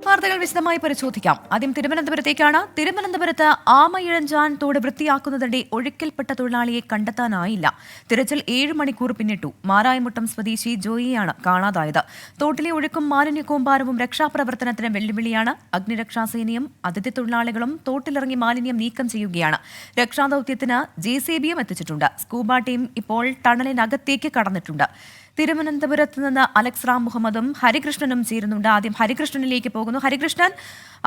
വാർത്തകൾ വിശദമായി പരിശോധിക്കാം. ആദ്യം തിരുവനന്തപുരത്തേക്കാണ്. തിരുവനന്തപുരത്ത് ആമയിഴഞ്ചാൻ തോട് വൃത്തിയാക്കുന്നതിനിടെ ഒഴുക്കിൽപ്പെട്ട തൊഴിലാളിയെ കണ്ടെത്താനായില്ല. തിരച്ചിൽ 7 മണിക്കൂർ പിന്നിട്ടു. മാരായമുട്ടം സ്വദേശി ജോയിയാണ് കാണാതായത്. തോട്ടിലെ ഒഴുക്കും മാലിന്യ കൂമ്പാരവും രക്ഷാപ്രവർത്തനത്തിന് വെല്ലുവിളിയാണ്. അഗ്നിരക്ഷാസേനയും അതിഥി തൊഴിലാളികളും തോട്ടിലിറങ്ങി മാലിന്യം നീക്കം ചെയ്യുകയാണ്. രക്ഷാദൌത്യത്തിന് JCBയും എത്തിച്ചിട്ടുണ്ട്. സ്കൂബ ടീം ഇപ്പോൾ ടണലിനകത്തേക്ക് കടന്നിട്ടുണ്ട്. തിരുവനന്തപുരത്ത് നിന്ന് അലക്സ് റാം മുഹമ്മദും ഹരികൃഷ്ണനും ചേരുന്നുണ്ട്. ആദ്യം ഹരികൃഷ്ണനിലേക്ക് പോകുന്നു. ഹരികൃഷ്ണൻ,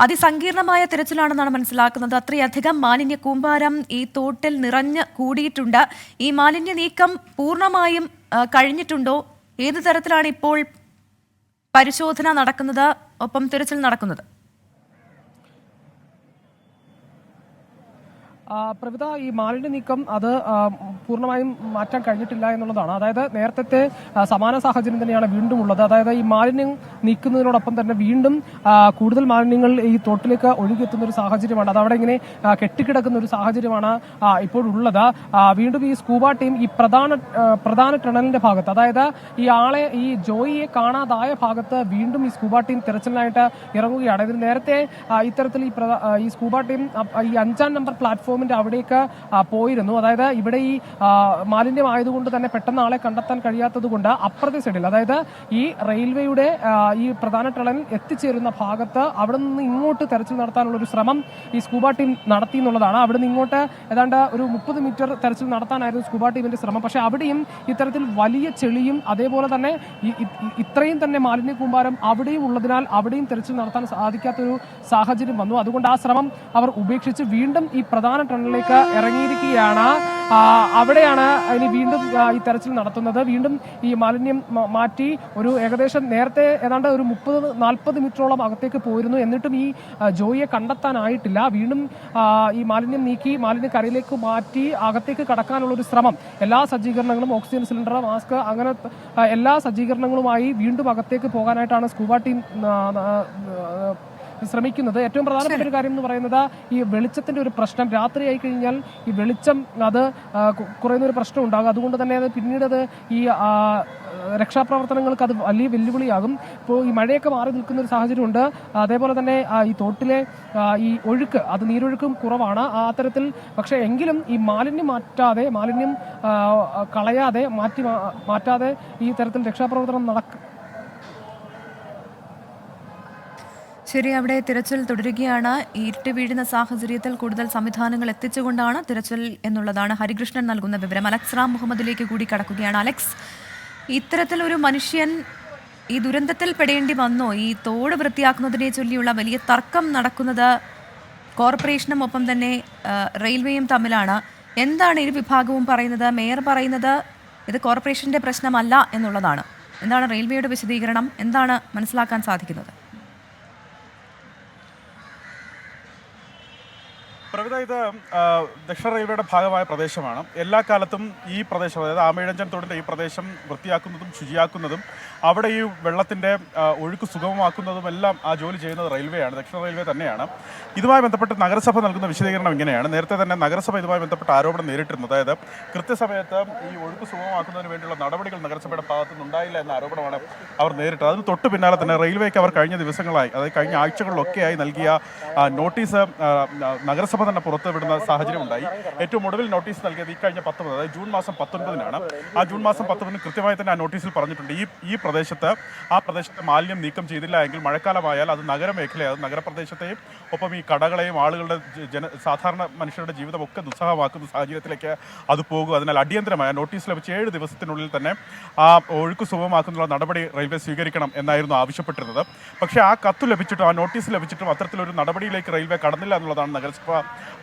അതിസങ്കീർണമായ തിരച്ചിലാണെന്നാണ് മനസ്സിലാക്കുന്നത്. അത്രയധികം മാലിന്യ കൂമ്പാരം ഈ തോട്ടിൽ നിറഞ്ഞ് കൂടിയിട്ടുണ്ട്. ഈ മാലിന്യ നീക്കം പൂർണ്ണമായും കഴിഞ്ഞിട്ടുണ്ടോ? ഏത് തരത്തിലാണ് ഇപ്പോൾ പരിശോധന നടക്കുന്നത്, ഒപ്പം തിരച്ചിൽ നടക്കുന്നത്? പ്രവിത, ഈ മാലിന്യ നീക്കം അത് പൂർണ്ണമായും മാറ്റാൻ കഴിഞ്ഞിട്ടില്ല എന്നുള്ളതാണ്. അതായത് നേരത്തെ സമാന സാഹചര്യം തന്നെയാണ് വീണ്ടും ഉള്ളത്. അതായത് ഈ മാലിന്യം നീക്കുന്നതിനോടൊപ്പം തന്നെ വീണ്ടും കൂടുതൽ മാലിന്യങ്ങൾ ഈ തോട്ടിലേക്ക് ഒഴുകിയെത്തുന്ന ഒരു സാഹചര്യമാണ്. അത് അവിടെ ഇങ്ങനെ കെട്ടിക്കിടക്കുന്ന ഒരു സാഹചര്യമാണ് ഇപ്പോഴുള്ളത്. വീണ്ടും ഈ സ്കൂബ ടീം ഈ പ്രധാന ടണലിന്റെ ഭാഗത്ത്, അതായത് ഈ ജോയിയെ കാണാതായ ഭാഗത്ത് വീണ്ടും ഈ സ്കൂബ ടീം തിരച്ചിലിനായിട്ട് ഇറങ്ങുകയാണ്. ഇതിന് നേരത്തെ ഇത്തരത്തിൽ ഈ സ്കൂബ ടീം ഈ 5-ാം നമ്പർ പ്ലാറ്റ്ഫോമിന്റെ അവിടേക്ക് പോയിരുന്നു. അതായത് ഇവിടെ ഈ മാലിന്യമായതുകൊണ്ട് തന്നെ പെട്ടെന്ന് ആളെ കണ്ടെത്താൻ കഴിയാത്തത് കൊണ്ട് അപ്പുറത്തെ സൈഡിൽ, അതായത് ഈ റെയിൽവേയുടെ ഈ പ്രധാന ടണൽ എത്തിച്ചേരുന്ന ഭാഗത്ത് അവിടെ നിന്ന് ഇങ്ങോട്ട് തെരച്ചിൽ നടത്താനുള്ള ഒരു ശ്രമം ഈ സ്കൂബ ടീം നടത്തി എന്നുള്ളതാണ്. അവിടെ നിന്ന് ഇങ്ങോട്ട് ഏതാണ്ട് ഒരു 30 മീറ്റർ തെരച്ചിൽ നടത്താനായിരുന്നു സ്കൂബ ടീമിന്റെ ശ്രമം. പക്ഷേ അവിടെയും ഇത്തരത്തിൽ വലിയ ചെളിയും അതേപോലെ തന്നെ ഇത്രയും തന്നെ മാലിന്യ കൂമ്പാരം അവിടെയും ഉള്ളതിനാൽ അവിടെയും തെരച്ചിൽ നടത്താൻ സാധിക്കാത്തൊരു സാഹചര്യം വന്നു. അതുകൊണ്ട് ആ ശ്രമം അവർ ഉപേക്ഷിച്ച് വീണ്ടും ഈ പ്രധാന ടണലിലേക്ക് ഇറങ്ങിയിരിക്കുകയാണ്. അവിടെയാണ് ഇനി വീണ്ടും ഈ തെരച്ചിൽ നടത്തുന്നത്. വീണ്ടും ഈ മാലിന്യം മാറ്റി ഒരു ഏകദേശം നേരത്തെ ഏതാണ്ട് ഒരു 30-40 മീറ്ററോളം അകത്തേക്ക് പോയിരുന്നു. എന്നിട്ടും ഈ ജോയിയെ കണ്ടെത്താനായിട്ടില്ല. വീണ്ടും ഈ മാലിന്യം നീക്കി മാലിന്യ കരയിലേക്ക് മാറ്റി അകത്തേക്ക് കടക്കാനുള്ള ഒരു ശ്രമം, എല്ലാ സജ്ജീകരണങ്ങളും, ഓക്സിജൻ സിലിണ്ടർ, മാസ്ക്, അങ്ങനെ എല്ലാ സജ്ജീകരണങ്ങളുമായി വീണ്ടും അകത്തേക്ക് പോകാനായിട്ടാണ് സ്കൂബ ടീം ശ്രമിക്കുന്നത്. ഏറ്റവും പ്രധാനപ്പെട്ട ഒരു കാര്യം എന്ന് പറയുന്നത് ഈ വെളിച്ചത്തിന്റെ ഒരു പ്രശ്നം. രാത്രിയായി കഴിഞ്ഞാൽ ഈ വെളിച്ചം അത് കുറയുന്ന ഒരു പ്രശ്നം ഉണ്ടാകും. അതുകൊണ്ട് തന്നെ അത് പിന്നീട് ഈ രക്ഷാപ്രവർത്തനങ്ങൾക്ക് അത് വലിയ വെല്ലുവിളിയാകും. ഇപ്പോൾ ഈ മഴയൊക്കെ മാറി നിൽക്കുന്ന ഒരു സാഹചര്യമുണ്ട്. അതേപോലെ തന്നെ ഈ തോട്ടിലെ ഈ ഒഴുക്ക്, അത് നീരൊഴുക്കും കുറവാണ് അത്തരത്തിൽ. പക്ഷേ എങ്കിലും ഈ മാലിന്യം കളയാതെ മാറ്റാതെ ഈ തരത്തിൽ രക്ഷാപ്രവർത്തനം ശരി, അവിടെ തിരച്ചിൽ തുടരുകയാണ്. ഇരുട്ട് വീഴുന്ന സാഹചര്യത്തിൽ കൂടുതൽ സംവിധാനങ്ങൾ എത്തിച്ചുകൊണ്ടാണ് തിരച്ചിൽ എന്നുള്ളതാണ് ഹരികൃഷ്ണൻ നൽകുന്ന വിവരം. അലക്സ് റാം മുഹമ്മദിലേക്ക് കൂടി കടക്കുകയാണ്. അലക്സ്, ഇത്തരത്തിൽ ഒരു മനുഷ്യൻ ഈ ദുരന്തത്തിൽ പെടേണ്ടി വന്നോ? ഈ തോട് വൃത്തിയാക്കുന്നതിനെ ചൊല്ലിയുള്ള വലിയ തർക്കം നടക്കുന്നത് കോർപ്പറേഷനും ഒപ്പം തന്നെ റെയിൽവേയും തമ്മിലാണ്. എന്താണ് ഇരു വിഭാഗവും പറയുന്നത്? മേയർ പറയുന്നത് ഇത് കോർപ്പറേഷന്റെ പ്രശ്നമല്ല എന്നുള്ളതാണ്. എന്താണ് റെയിൽവേയുടെ വിശദീകരണം? എന്താണ് മനസ്സിലാക്കാൻ സാധിക്കുന്നത്? പ്രവിത, ഇത് ദക്ഷിണ റെയിൽവേയുടെ ഭാഗമായ പ്രദേശമാണ്. എല്ലാ കാലത്തും ഈ പ്രദേശം, അതായത് ആമയിഴഞ്ചൻ തോടിൻ്റെ ഈ പ്രദേശം വൃത്തിയാക്കുന്നതും ശുചിയാക്കുന്നതും അവിടെ ഈ വെള്ളത്തിൻ്റെ ഒഴുക്ക് സുഗമമാക്കുന്നതും എല്ലാം ആ ജോലി ചെയ്യുന്നത് റെയിൽവേയാണ്, ദക്ഷിണ റെയിൽവേ തന്നെയാണ്. ഇതുമായി ബന്ധപ്പെട്ട് നഗരസഭ നൽകുന്ന വിശദീകരണം ഇങ്ങനെയാണ്. നേരത്തെ തന്നെ നഗരസഭ ഇതുമായി ബന്ധപ്പെട്ട് ആരോപണം നേരിട്ടിരുന്നു. അതായത് കൃത്യസമയത്ത് ഈ ഒഴുക്ക് സുഗമമാക്കുന്നതിന് വേണ്ടിയുള്ള നടപടികൾ നഗരസഭയുടെ ഭാഗത്തു നിന്നുണ്ടായില്ല എന്ന ആരോപണമാണ് അവർ നേരിട്ടത്. അതിന് തൊട്ട് പിന്നാലെ തന്നെ റെയിൽവേക്ക് അവർ കഴിഞ്ഞ ദിവസങ്ങളായി, അതായത് കഴിഞ്ഞ ആഴ്ചകളിലൊക്കെയായി നൽകിയ നോട്ടീസ് നഗരസഭ തന്നെ പുറത്തുവിടുന്ന സാഹചര്യം ഉണ്ടായി. ഏറ്റവും ഒടുവിൽ നോട്ടീസ് നൽകിയത് ഈ കഴിഞ്ഞ 19, അതായത് ജൂൺ മാസം 19-നാണ്. ആ ജൂൺ മാസം 19 കൃത്യമായി തന്നെ ആ നോട്ടീസിൽ പറഞ്ഞിട്ടുണ്ട്, ഈ പ്രദേശത്തെ മാലിന്യം നീക്കം ചെയ്തില്ല എങ്കിൽ മഴക്കാലമായാൽ അത് നഗരമേഖലയാകും, നഗരപ്രദേശത്തെയും ഒപ്പം ഈ കടകളെയും ആളുകളുടെ സാധാരണ മനുഷ്യരുടെ ജീവിതമൊക്കെ ദുസ്സഹമാക്കുന്ന സാഹചര്യത്തിലേക്ക് അത് പോകും. അതിനാൽ അടിയന്തരമായ നോട്ടീസ് ലഭിച്ച 7 ദിവസത്തിനുള്ളിൽ തന്നെ ആ ഒഴുക്ക് സുഗമമാക്കുന്നതിനുള്ള നടപടി റെയിൽവേ സ്വീകരിക്കണം എന്നായിരുന്നു ആവശ്യപ്പെട്ടിരുന്നത്. പക്ഷേ ആ കത്ത് ലഭിച്ചിട്ടും ആ നോട്ടീസ് ലഭിച്ചിട്ടും അത്തരത്തിലൊരു നടപടിയിലേക്ക് റെയിൽവേ കടന്നില്ല എന്നുള്ളതാണ് നഗരസഭ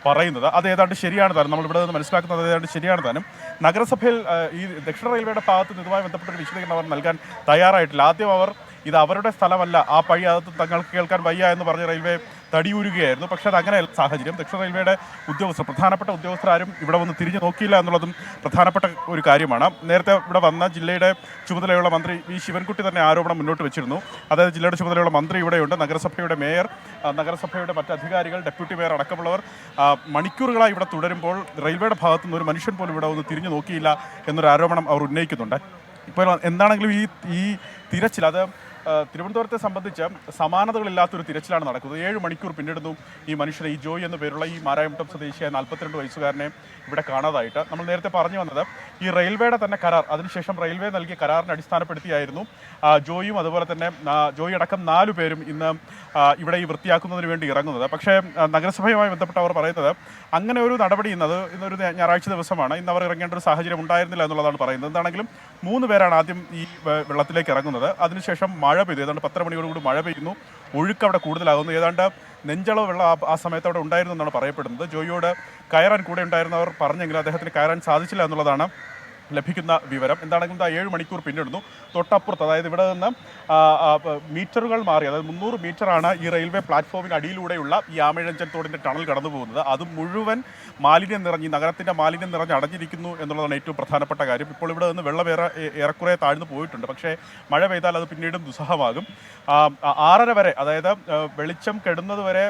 പറയുന്നത്. അത് ഏതാണ്ട് ശരിയാണ് താനും, നമ്മളിവിടെ നിന്ന് മനസ്സിലാക്കുന്നത് ഏതാണ്ട് ശരിയാണ് താനും. നഗരസഭയിൽ ഈ ദക്ഷിണ റെയിൽവേയുടെ ഭാഗത്ത് നിന്ന് ഇതുമായി ബന്ധപ്പെട്ടൊരു വിശദീകരണം അവർ നൽകാൻ തയ്യാറായിട്ടില്ല. ആദ്യം അവർ ഇത് അവരുടെ സ്ഥലമല്ല, ആ പഴി അത് തങ്ങൾക്ക് കേൾക്കാൻ വയ്യ എന്ന് പറഞ്ഞ് റെയിൽവേ തടിയൂരുകയായിരുന്നു. പക്ഷേ അത് അങ്ങനെ സാഹചര്യം. ദക്ഷിണ റെയിൽവേയുടെ പ്രധാനപ്പെട്ട ഉദ്യോഗസ്ഥരാരും ഇവിടെ വന്ന് തിരിഞ്ഞു നോക്കിയില്ല എന്നുള്ളതും പ്രധാനപ്പെട്ട ഒരു കാര്യമാണ്. നേരത്തെ ഇവിടെ വന്ന ജില്ലയുടെ ചുമതലയുള്ള മന്ത്രി വി ശിവൻകുട്ടി തന്നെ ആരോപണം മുന്നോട്ട് വെച്ചിരുന്നു. അതായത് ജില്ലയുടെ ചുമതലയുള്ള മന്ത്രി ഇവിടെയുണ്ട്, നഗരസഭയുടെ മേയർ, നഗരസഭയുടെ മറ്റ് അധികാരികൾ, ഡെപ്യൂട്ടി മേയർ അടക്കമുള്ളവർ മണിക്കൂറുകളായി ഇവിടെ തുടരുമ്പോൾ റെയിൽവേയുടെ ഭാഗത്തുനിന്ന് ഒരു മനുഷ്യൻ പോലും ഇവിടെ വന്ന് തിരിഞ്ഞു നോക്കിയില്ല എന്നൊരു ആരോപണം അവർ ഉന്നയിക്കുന്നുണ്ട്. ഇപ്പോൾ എന്താണെങ്കിലും ഈ തിരച്ചിൽ അത് തിരുവനന്തപുരത്തെ സംബന്ധിച്ച് സമാനതകളില്ലാത്തൊരു തിരച്ചിലാണ് നടക്കുന്നത്. 7 മണിക്കൂർ പിന്നിടുന്നു ഈ മനുഷ്യനെ, ഈ ജോയ് എന്നു പേരുള്ള ഈ മാരായമുട്ടം സ്വദേശിയായ 42 വയസ്സുകാരനെ ഇവിടെ കാണാതായിട്ട്. നമ്മൾ നേരത്തെ പറഞ്ഞു വന്നത് ഈ റെയിൽവേയുടെ തന്നെ കരാർ, അതിനുശേഷം റെയിൽവേ നൽകിയ കരാറിനെ അടിസ്ഥാനപ്പെടുത്തിയായിരുന്നു ജോയും അതുപോലെ തന്നെ ജോയി അടക്കം 4 പേരും ഇന്ന് ഇവിടെ ഈ വൃത്തിയാക്കുന്നതിന് വേണ്ടി ഇറങ്ങുന്നത്. പക്ഷേ നഗരസഭയുമായി ബന്ധപ്പെട്ടവർ പറയുന്നത് അങ്ങനെ ഒരു നടപടി ഇന്നൊരു ഞായറാഴ്ച ദിവസമാണ്, ഇന്ന് അവർ ഇറങ്ങേണ്ട ഒരു സാഹചര്യം ഉണ്ടായിരുന്നില്ല എന്നുള്ളതാണ് പറയുന്നത്. എന്താണെങ്കിലും 3 പേരാണ് ആദ്യം ഈ വെള്ളത്തിലേക്ക് ഇറങ്ങുന്നത്. അതിനുശേഷം മഴ പെയ്തു, ഏതാണ്ട് 10 മണിയോടുകൂടി മഴ പെയ്യുന്നു, ഒഴുക്ക് അവിടെ കൂടുതലാകുന്നു. ഏതാണ്ട് നെഞ്ചളവ് വെള്ളം ആ സമയത്ത് അവിടെ ഉണ്ടായിരുന്നു എന്നാണ് പറയപ്പെടുന്നത്. ജോയിയോട് കയറാൻ കൂടെ ഉണ്ടായിരുന്നവർ പറഞ്ഞെങ്കിലും അദ്ദേഹത്തിന് കയറാൻ സാധിച്ചില്ല എന്നുള്ളതാണ് ലഭിക്കുന്ന വിവരം. എന്താണെങ്കിലും 7 മണിക്കൂർ പിന്നിടുന്നു. തൊട്ടപ്പുറത്ത്, അതായത് ഇവിടെ നിന്ന് മീറ്ററുകൾ മാറി, അതായത് 300 മീറ്ററാണ് ഈ റെയിൽവേ പ്ലാറ്റ്ഫോമിന് അടിയിലൂടെയുള്ള ഈ ആമയിഴഞ്ചൻ തോടിൻ്റെ ടണൽ കടന്നു പോകുന്നത്. അത് മുഴുവൻ മാലിന്യം നിറഞ്ഞ്, നഗരത്തിൻ്റെ മാലിന്യം നിറഞ്ഞ് അടഞ്ഞിരിക്കുന്നു എന്നുള്ളതാണ് ഏറ്റവും പ്രധാനപ്പെട്ട കാര്യം. ഇപ്പോൾ ഇവിടെ നിന്ന് വെള്ളം ഏറെക്കുറെ താഴ്ന്നു പോയിട്ടുണ്ട്. പക്ഷേ മഴ പെയ്താൽ അത് പിന്നീടും ദുസ്സഹമാകും. 6:30 വരെ, അതായത് വെളിച്ചം കെടുന്നത് വരെ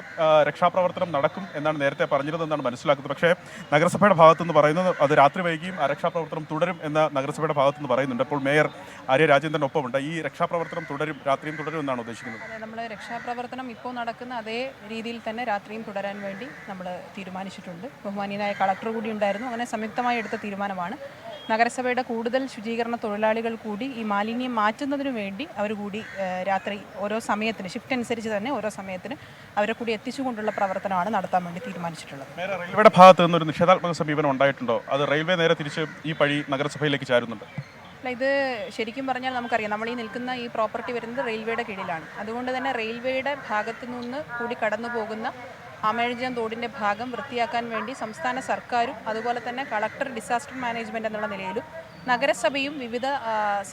രക്ഷാപ്രവർത്തനം നടക്കും എന്നാണ് നേരത്തെ പറഞ്ഞിരുന്നതെന്നാണ് മനസ്സിലാക്കുന്നത്. പക്ഷേ നഗരസഭയുടെ ഭാഗത്തുനിന്ന് പറയുന്നത് അത് രാത്രി വൈകിയും രക്ഷാപ്രവർത്തനം തുടരും എന്ന് നഗരസഭയുടെ ഭാഗത്തുനിന്ന് പറയുന്നുണ്ട്. അപ്പോൾ മേയർ ആര്യ രാജേന്ദ്രൻ ഒപ്പമുണ്ട്. ഈ രക്ഷാപ്രവർത്തനം രാത്രിയും തുടരും എന്നാണ് ഉദ്ദേശിക്കുന്നത്. നമ്മൾ രക്ഷാപ്രവർത്തനം ഇപ്പോൾ നടക്കുന്ന അതേ രീതിയിൽ തന്നെ രാത്രിയും തുടരാൻ വേണ്ടി നമ്മൾ തീരുമാനിച്ചിട്ടുണ്ട്. ബഹുമാനീയനായ കളക്ടർ കൂടി ഉണ്ടായിരുന്നു. അങ്ങനെ സംയുക്തമായി എടുത്ത തീരുമാനമാണ്. നഗരസഭയുടെ കൂടുതൽ ശുചീകരണ തൊഴിലാളികൾ കൂടി ഈ മാലിന്യം മാറ്റുന്നതിനു വേണ്ടി അവർ കൂടി രാത്രി ഓരോ സമയത്തിന്, ഷിഫ്റ്റ് അനുസരിച്ച് തന്നെ ഓരോ സമയത്തിന് അവരെ കൂടി എത്തിച്ചുകൊണ്ടുള്ള പ്രവർത്തനമാണ് നടത്താൻ വേണ്ടി തീരുമാനിച്ചിട്ടുള്ളത്. റെയിൽവേയുടെ ഭാഗത്ത് നിന്നൊരു നിഷേധാത്മക സമീപനം ഉണ്ടായിട്ടുണ്ടോ? അത് റെയിൽവേ നേരെ തിരിച്ച് ഈ പഴി നഗരസഭയിലേക്ക് ചാരുന്നുണ്ട്? ഇത് ശരിക്കും പറഞ്ഞാൽ നമുക്കറിയാം, നമ്മൾ ഈ നിൽക്കുന്ന ഈ പ്രോപ്പർട്ടി വരുന്നത് റെയിൽവേയുടെ കീഴിലാണ്. അതുകൊണ്ട് തന്നെ റെയിൽവേയുടെ ഭാഗത്തു നിന്ന് കൂടി കടന്നു പോകുന്ന ആമയിഴഞ്ചൻ തോടിൻ്റെ ഭാഗം വൃത്തിയാക്കാൻ വേണ്ടി സംസ്ഥാന സർക്കാരും അതുപോലെ തന്നെ കളക്ടർ, ഡിസാസ്റ്റർ മാനേജ്മെൻറ്റ് എന്നുള്ള നിലയിലും നഗരസഭയും വിവിധ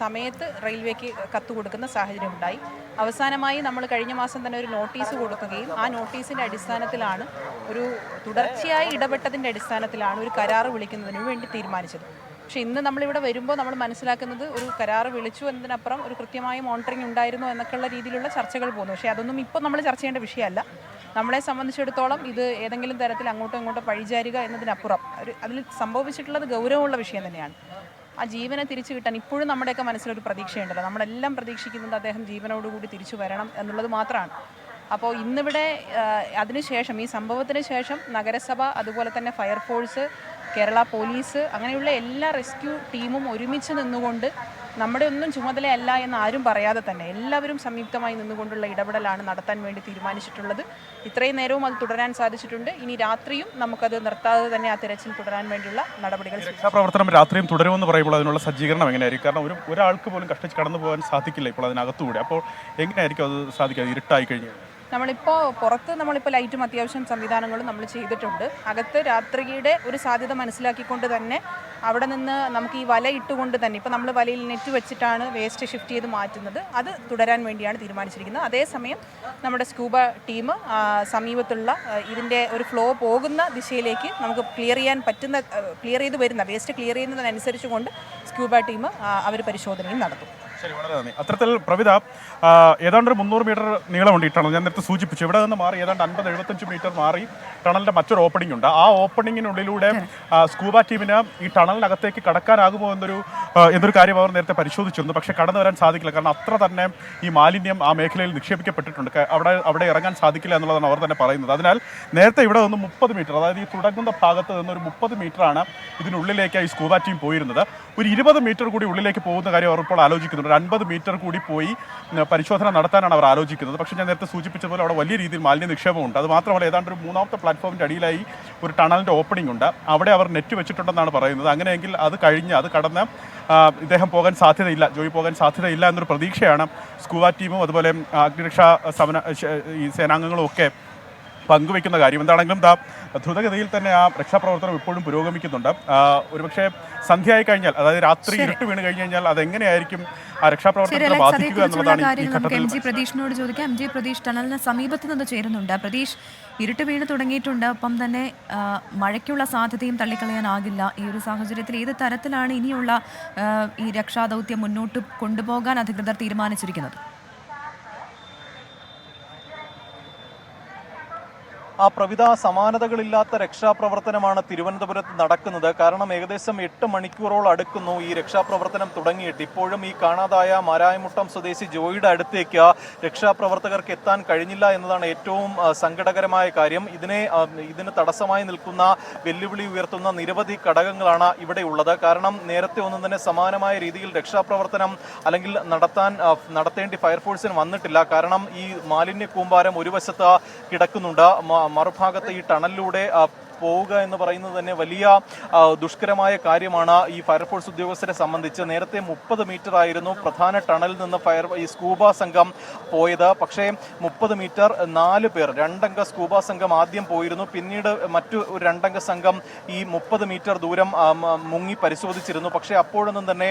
സമയത്ത് റെയിൽവേക്ക് കത്ത് കൊടുക്കുന്ന സാഹചര്യം ഉണ്ടായി. അവസാനമായി നമ്മൾ കഴിഞ്ഞ മാസം തന്നെ ഒരു നോട്ടീസ് കൊടുക്കുകയും ആ നോട്ടീസിൻ്റെ അടിസ്ഥാനത്തിലാണ്, ഒരു തുടർച്ചയായി ഇടപെട്ടതിൻ്റെ അടിസ്ഥാനത്തിലാണ് ഒരു കരാറ് വിളിക്കുന്നതിന് വേണ്ടി തീരുമാനിച്ചത്. പക്ഷേ ഇന്ന് നമ്മളിവിടെ വരുമ്പോൾ നമ്മൾ മനസ്സിലാക്കുന്നത് ഒരു കരാറ് വിളിച്ചു എന്നതിനപ്പുറം ഒരു കൃത്യമായ മോണിറ്ററിംഗ് ഉണ്ടായിരുന്നു എന്നൊക്കെയുള്ള രീതിയിലുള്ള ചർച്ചകൾ പോകുന്നു. പക്ഷേ അതൊന്നും ഇപ്പോൾ നമ്മൾ ചർച്ച ചെയ്യേണ്ട വിഷയമല്ല. നമ്മളെ സംബന്ധിച്ചിടത്തോളം ഇത് ഏതെങ്കിലും തരത്തിൽ അങ്ങോട്ടോ ഇങ്ങോട്ടോ പഴിചാരുക എന്നതിനപ്പുറം അതിൽ സംഭവിച്ചിട്ടുള്ളത് ഗൗരവമുള്ള വിഷയം തന്നെയാണ്. ആ ജീവനെ തിരിച്ചു കിട്ടാൻ ഇപ്പോഴും നമ്മുടെയൊക്കെ മനസ്സിലൊരു പ്രതീക്ഷയുണ്ടല്ലോ. നമ്മളെല്ലാം പ്രതീക്ഷിക്കുന്നത് അദ്ദേഹം ജീവനോടുകൂടി തിരിച്ചു വരണം എന്നുള്ളത് മാത്രമാണ്. അപ്പോൾ ഇന്നിവിടെ അതിനുശേഷം, ഈ സംഭവത്തിന് ശേഷം നഗരസഭ, അതുപോലെ തന്നെ ഫയർഫോഴ്സ്, കേരള പോലീസ്, അങ്ങനെയുള്ള എല്ലാ റെസ്ക്യൂ ടീമും ഒരുമിച്ച് നിന്നുകൊണ്ട്, നമ്മുടെ ഒന്നും ചുമതലയല്ല എന്ന് ആരും പറയാതെ തന്നെ എല്ലാവരും സംയുക്തമായി നിന്നുകൊണ്ടുള്ള ഇടപെടലാണ് നടത്താൻ വേണ്ടി തീരുമാനിച്ചിട്ടുള്ളത്. ഇത്രയും നേരവും അത് തുടരാൻ സാധിച്ചിട്ടുണ്ട്. ഇനി രാത്രിയും നമുക്കത് നിർത്താതെ തന്നെ ആ തിരച്ചിൽ തുടരാൻ വേണ്ടിയുള്ള നടപടികൾ. രക്ഷാപ്രവർത്തനം രാത്രിയും തുടരുമെന്ന് പറയുമ്പോൾ അതിനുള്ള സജ്ജീകരണം എങ്ങനെയായിരിക്കും? കാരണം ഒരാൾക്ക് പോലും കഷ്ടിച്ച് കടന്നു പോകാൻ സാധിക്കില്ല ഇപ്പോൾ അതിനകത്തുകൂടി. അപ്പോൾ എങ്ങനെയായിരിക്കും അത് സാധിക്കുക ഇരുട്ടായി കഴിഞ്ഞാൽ? നമ്മളിപ്പോൾ ലൈറ്റും അത്യാവശ്യം സംവിധാനങ്ങളും നമ്മൾ ചെയ്തിട്ടുണ്ട്. അകത്ത് രാത്രിയുടെ ഒരു സാധ്യത മനസ്സിലാക്കിക്കൊണ്ട് തന്നെ അവിടെ നിന്ന് നമുക്ക് ഈ വല ഇട്ടുകൊണ്ട് തന്നെ, ഇപ്പോൾ നമ്മൾ വലയിൽ നെറ്റ് വെച്ചിട്ടാണ് വേസ്റ്റ് ഷിഫ്റ്റ് ചെയ്ത് മാറ്റുന്നത്, അത് തുടരാൻ വേണ്ടിയാണ് തീരുമാനിച്ചിരിക്കുന്നത്. അതേസമയം നമ്മുടെ സ്കൂബ ടീം സമീപത്തുള്ള ഇതിൻ്റെ ഒരു ഫ്ലോ പോകുന്ന ദിശയിലേക്ക് നമുക്ക് ക്ലിയർ ചെയ്ത് വരുന്ന വേസ്റ്റ് ക്ലിയർ ചെയ്യുന്നതിനനുസരിച്ച് കൊണ്ട് സ്കൂബ ടീം അവർ പരിശോധനയും നടത്തും. ശരി, വളരെ നന്ദി. അത്തരത്തിൽ പ്രവിധ ഏതാണ്ട് ഒരു 300 മീറ്റർ നീളമുണ്ട് ഈ ടണൽ. ഞാൻ നേരത്തെ സൂചിപ്പിച്ചു, ഇവിടെ നിന്ന് മാറി ഏതാണ്ട് 50-75 മീറ്റർ മാറി ടണലിന്റെ മറ്റൊരു ഓപ്പണിംഗ് ഉണ്ട്. ആ ഓപ്പണിങ്ങിനുള്ളിലൂടെ സ്കൂബ ടീമിന് ഈ ടണലിനകത്തേക്ക് കടക്കാനാകുമോ എന്നൊരു കാര്യം അവർ നേരത്തെ പരിശോധിച്ചിരുന്നു. പക്ഷേ കടന്നു വരാൻ സാധിക്കില്ല. കാരണം അത്ര തന്നെ ഈ മാലിന്യം ആ മേഖലയിൽ നിക്ഷേപിക്കപ്പെട്ടിട്ടുണ്ട്. അവിടെ ഇറങ്ങാൻ സാധിക്കില്ല എന്നുള്ളതാണ് അവർ തന്നെ പറയുന്നത്. അതിനാൽ നേരത്തെ ഇവിടെ നിന്ന് 30 മീറ്റർ, അതായത് ഈ തുടങ്ങുന്ന ഭാഗത്ത് നിന്ന് ഒരു 30 മീറ്ററാണ് ഇതിനുള്ളിലേക്ക് ഈ സ്കൂബ ടീം പോയിരുന്നത്. ഒരു 20 മീറ്റർ കൂടി ഉള്ളിലേക്ക് പോകുന്ന കാര്യം അവർ ഇപ്പോൾ ആലോചിക്കുന്നുണ്ട്. 50 മീറ്റർ കൂടി പോയി പരിശോധന നടത്താനാണ് അവർ ആലോചിക്കുന്നത്. പക്ഷേ ഞാൻ നേരത്തെ സൂചിപ്പിച്ചതുപോലെ അവിടെ വലിയ രീതിയിൽ മാലിന്യ നിക്ഷേപമുണ്ട്. അത് മാത്രമല്ല ഏതാണ്ട് ഒരു 3ാമത്തെ പ്ലാറ്റ്ഫോമിൻ്റെ അടിയിലായി ഒരു ടണലിൻ്റെ ഓപ്പണിംഗ് ഉണ്ട്. അവിടെ അവർ നെറ്റ് വെച്ചിട്ടുണ്ടെന്നാണ് പറയുന്നത്. അങ്ങനെയെങ്കിൽ അത് കടന്ന് ഇദ്ദേഹം പോകാൻ സാധ്യതയില്ല, ജോയി പോകാൻ സാധ്യതയില്ല എന്നൊരു പ്രതീക്ഷയാണ് സ്കൂബ ടീമും അതുപോലെ അഗ്നിരക്ഷാ ഈ സേനാംഗങ്ങളും ഒക്കെ പങ്കുവയ്ക്കുന്ന കാര്യം. എന്താണെങ്കിലും ദ്രുതഗതിയിൽ തന്നെ ആ രക്ഷാപ്രവർത്തനം ഇപ്പോഴും പുരോഗമിക്കുന്നുണ്ട്. ഒരുപക്ഷെ സന്ധ്യയായി കഴിഞ്ഞാൽ, അതായത് രാത്രി ഇരുട്ട് വീണ് കഴിഞ്ഞ് കഴിഞ്ഞാൽ അതെങ്ങനെയായിരിക്കും ആ രക്ഷാപ്രവർത്തനത്തെ ബാധിക്കുക എന്നുള്ളതാണ് ഈ ഘട്ടത്തിൽ. എം ജി പ്രതീഷിനോട് ചോദിക്കാം. എം ജി പ്രതീഷ് ടണലിന് സമീപത്ത് നിന്ന് ചേരുന്നുണ്ട്. പ്രതീഷ്, ഇരുട്ട് വീണ് തുടങ്ങിയിട്ടുണ്ട്. ഒപ്പം തന്നെ മഴയ്ക്കുള്ള സാധ്യതയും തള്ളിക്കളയാനാകില്ല. ഈ ഒരു സാഹചര്യത്തിൽ ഏത് തരത്തിലാണ് ഇനിയുള്ള ഈ രക്ഷാദൗത്യം മുന്നോട്ട് കൊണ്ടുപോകാൻ അധികൃതർ തീരുമാനിച്ചിരിക്കുന്നത്? പ്രവിധ സമാനതകളില്ലാത്ത രക്ഷാപ്രവർത്തനമാണ് തിരുവനന്തപുരത്ത് നടക്കുന്നത്. കാരണം ഏകദേശം 8 മണിക്കൂറോളം അടുക്കുന്നു ഈ രക്ഷാപ്രവർത്തനം തുടങ്ങിയിട്ട്. ഇപ്പോഴും ഈ കാണാതായ മാരായമുട്ടം സ്വദേശി ജോയിയുടെ അടുത്തേക്ക് രക്ഷാപ്രവർത്തകർക്ക് എത്താൻ കഴിഞ്ഞില്ല എന്നതാണ് ഏറ്റവും സങ്കടകരമായ കാര്യം. ഇതിന് തടസ്സമായി നിൽക്കുന്ന വെല്ലുവിളി ഉയർത്തുന്ന നിരവധി ഘടകങ്ങളാണ് ഇവിടെ ഉള്ളത്. കാരണം നേരത്തെ ഒന്നും തന്നെ സമാനമായ രീതിയിൽ രക്ഷാപ്രവർത്തനം അല്ലെങ്കിൽ നടത്തേണ്ടി ഫയർഫോഴ്സിന് വന്നിട്ടില്ല. കാരണം ഈ മാലിന്യ കൂമ്പാരം ഒരു വശത്ത് കിടക്കുന്നുണ്ട്, മറുഭാഗത്ത് ഈ ടണലിലൂടെ പോവുക എന്ന് പറയുന്നത് തന്നെ വലിയ ദുഷ്കരമായ കാര്യമാണ് ഈ ഫയർഫോഴ്സ് ഉദ്യോഗസ്ഥരെ സംബന്ധിച്ച്. നേരത്തെ 30 മീറ്റർ ആയിരുന്നു പ്രധാന ടണലിൽ നിന്ന് ഈ സ്കൂബ സംഘം പോയത്. പക്ഷേ 30 മീറ്റർ 4 പേർ 2 അംഗ സ്കൂബ സംഘം ആദ്യം പോയിരുന്നു. പിന്നീട് മറ്റു 2 അംഗ സംഘം ഈ 30 മീറ്റർ ദൂരം മുങ്ങി പരിശോധിച്ചിരുന്നു. പക്ഷേ അപ്പോഴൊന്നും തന്നെ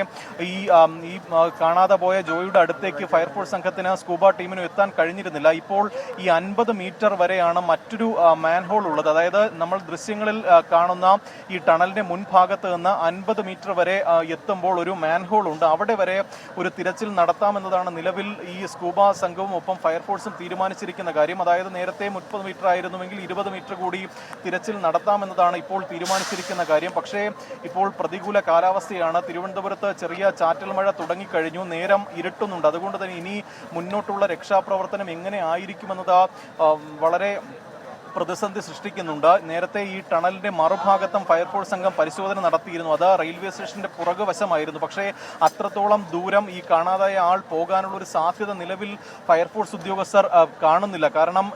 ഈ കാണാതെ പോയ ജോയിയുടെ അടുത്തേക്ക് ഫയർഫോഴ്സ് സംഘത്തിന് സ്കൂബ ടീമിനും എത്താൻ കഴിഞ്ഞിരുന്നില്ല. ഇപ്പോൾ ഈ 50 മീറ്റർ വരെയാണ് മറ്റൊരു മാൻഹോൾ ഉള്ളത്. അതായത് നമ്മൾ ദൃശ്യങ്ങളിൽ കാണുന്ന ഈ ടണലിന്റെ മുൻഭാഗത്ത് നിന്ന് 50 മീറ്റർ വരെ എത്തുമ്പോൾ ഒരു മാൻഹോൾ ഉണ്ട്. അവിടെ വരെ ഒരു തിരച്ചിൽ നടത്താമെന്നതാണ് നിലവിൽ ഈ സ്കൂബ സംഘവും ഒപ്പം ഫയർഫോഴ്സും തീരുമാനിച്ചിരിക്കുന്ന കാര്യം. അതായത് നേരത്തെ 30 മീറ്റർ ആയിരുന്നുവെങ്കിൽ 20 മീറ്റർ കൂടി തിരച്ചിൽ നടത്താമെന്നതാണ് ഇപ്പോൾ തീരുമാനിച്ചിരിക്കുന്ന കാര്യം. പക്ഷേ ഇപ്പോൾ പ്രതികൂല കാലാവസ്ഥയാണ്. തിരുവനന്തപുരത്ത് ചെറിയ ചാറ്റൽ മഴ തുടങ്ങിക്കഴിഞ്ഞു, നേരം ഇരുട്ടുന്നുണ്ട്. അതുകൊണ്ട് തന്നെ ഇനി മുന്നോട്ടുള്ള രക്ഷാപ്രവർത്തനം എങ്ങനെ ആയിരിക്കുമെന്നത് വളരെ പ്രതിസന്ധി സൃഷ്ടിക്കുന്നുണ്ട്. നേരത്തെ ഈ ടണലിന്റെ മറുഭാഗത്തും ഫയർഫോഴ്സ് സംഘം പരിശോധന നടത്തിയിരുന്നു. അത് റെയിൽവേ സ്റ്റേഷന്റെ പുറകുവശമായിരുന്നു. പക്ഷേ അത്രത്തോളം ദൂരം ഈ കാണാതായ ആൾ പോകാനുള്ള ഒരു സാധ്യത നിലവിൽ ഫയർഫോഴ്സ് ഉദ്യോഗസ്ഥർ കാണുന്നില്ല. കാരണം